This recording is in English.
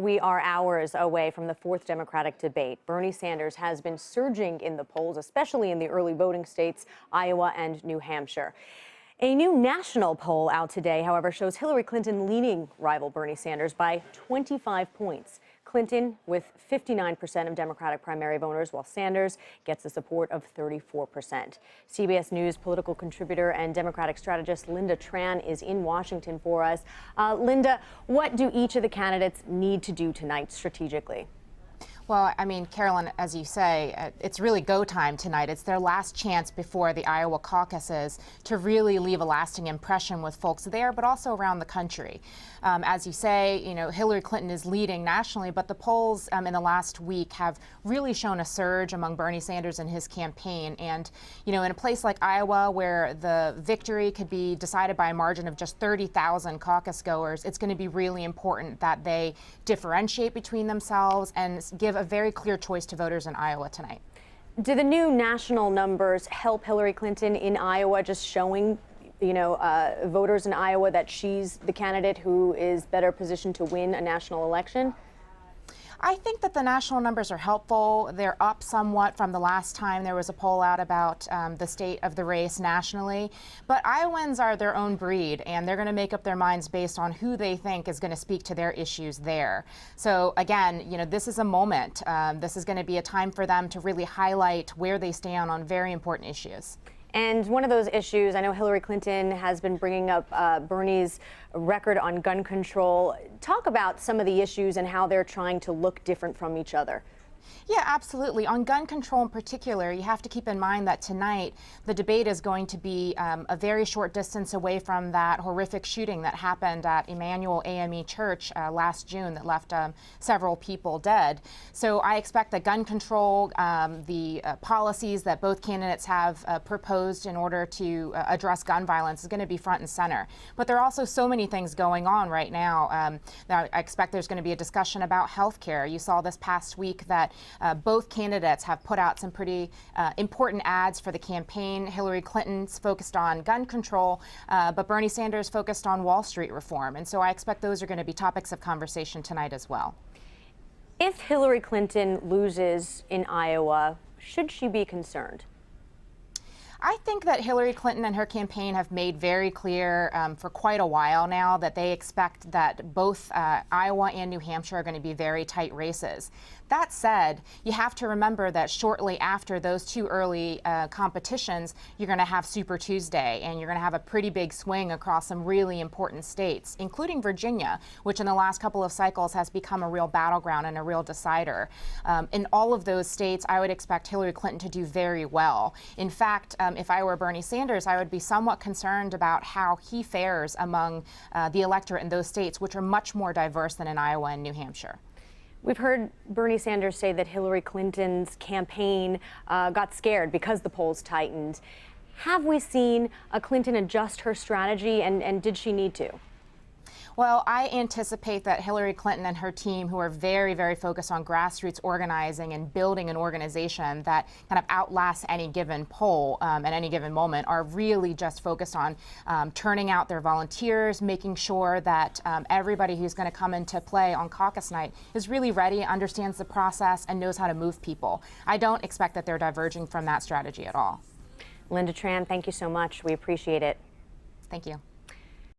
We are hours away from the fourth Democratic debate. Bernie Sanders has been surging in the polls, especially in the early voting states, Iowa and New Hampshire. A new national poll out today, however, shows Hillary Clinton leading rival Bernie Sanders by 25 points. Clinton with 59% of Democratic primary voters, while Sanders gets the support of 34%. CBS News political contributor and Democratic strategist Lynda Tran is in Washington for us. Lynda, what do each of the candidates need to do tonight strategically? Well, I mean, Carolyn, as you say, it's really go time tonight. It's their last chance before the Iowa caucuses to really leave a lasting impression with folks there, but also around the country. As you say, Hillary Clinton is leading nationally, but the polls in the last week have really shown a surge among Bernie Sanders and his campaign. And, in a place like Iowa, where the victory could be decided by a margin of just 30,000 caucus goers, it's going to be really important that they differentiate between themselves and give a very clear choice to voters in Iowa tonight. Do the new national numbers help Hillary Clinton in Iowa, just showing voters in Iowa that she's the candidate who is better positioned to win a national election? I think that the national numbers are helpful. They're up somewhat from the last time there was a poll out about the state of the race nationally. But Iowans are their own breed, and they're going to make up their minds based on who they think is going to speak to their issues there. So again, this is a moment. This is going to be a time for them to really highlight where they stand on very important issues. And one of those issues, I know Hillary Clinton has been bringing up Bernie's record on gun control. Talk about some of the issues and how they're trying to look different from each other. Yeah, absolutely. On gun control in particular, you have to keep in mind that tonight the debate is going to be a very short distance away from that horrific shooting that happened at Emmanuel AME Church last June that left several people dead. So I expect that gun control, the policies that both candidates have proposed in order to address gun violence is going to be front and center. But there are also so many things going on right now. I expect there's going to be a discussion about health care. You saw this past week that both candidates have put out some pretty important ads for the campaign. Hillary Clinton's focused on gun control, but Bernie Sanders focused on Wall Street reform. And so I expect those are going to be topics of conversation tonight as well. If Hillary Clinton loses in Iowa, should she be concerned? I think that Hillary Clinton and her campaign have made very clear for quite a while now that they expect that both Iowa and New Hampshire are going to be very tight races. That said, you have to remember that shortly after those two early competitions, you're going to have Super Tuesday, and you're going to have a pretty big swing across some really important states, including Virginia, which in the last couple of cycles has become a real battleground and a real decider. In all of those states, I would expect Hillary Clinton to do very well. In fact, if I were Bernie Sanders, I would be somewhat concerned about how he fares among the electorate in those states, which are much more diverse than in Iowa and New Hampshire. We've heard Bernie Sanders say that Hillary Clinton's campaign got scared because the polls tightened. Have we seen Clinton adjust her strategy, and did she need to? Well, I anticipate that Hillary Clinton and her team, who are very, very focused on grassroots organizing and building an organization that kind of outlasts any given poll at any given moment, are really just focused on turning out their volunteers, making sure that everybody who's going to come into play on caucus night is really ready, understands the process, and knows how to move people. I don't expect that they're diverging from that strategy at all. Lynda Tran, thank you so much. We appreciate it. Thank you.